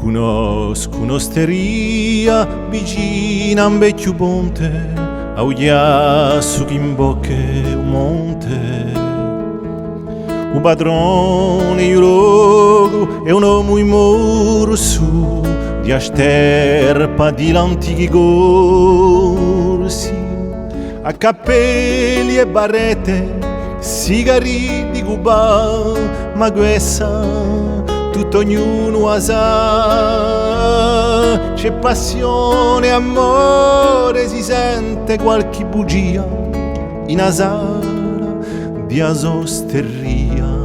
Conosco un'osteria vicina a un vecchio ponte, a un ghiaccio che imbocca un monte. Un padrone io logo e un uomo in muro su di sterpa di l'antichi corsi, a cappelli e barrette, sigari di Cuba, ma questa tutto ognuno ha sa. C'è passione, amore, si sente qualche bugia in asara di asosteria.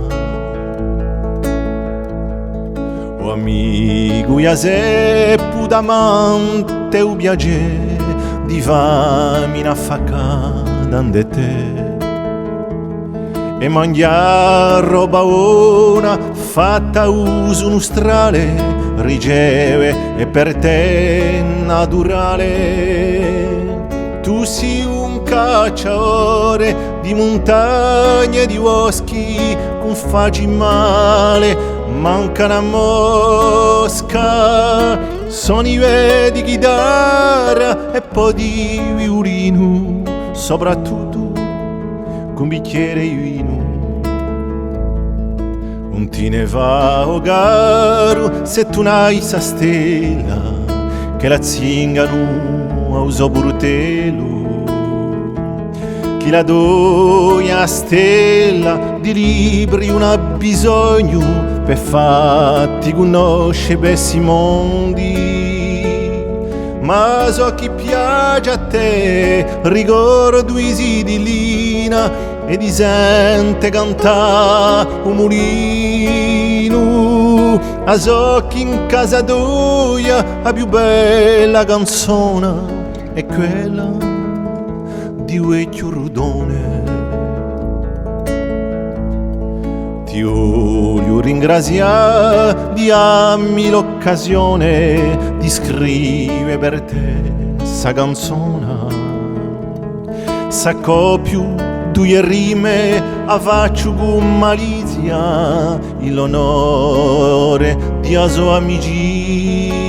O amico, ia seppu d'amante o piacere di fammi in affaccata ande te. E mangiare roba buona fatta uso nostrale riceve e per te naturale. Tu sei un cacciatore di montagne e di boschi con facci male, manca una mosca. Sono i vedi chitarra e poi di violino, soprattutto con bicchiere di vino. Non ti ne va, oh caro, se tu n'hai sa stella che la zingano a uso burtelo. Chi la dogna stella di libri non ha bisogno per fatti conosce bessi mondi. Ma so chi piace a te, ricordo i di lina e di sente cantare un mulino. A so chi in casa tua la più bella canzone è quella di vecchio Rudone. Ti voglio ringraziare di darmi l'occasione di scrivere per te sta canzone. Sacco più due rime a faccio con malizia in l'onore di a sua amicizia.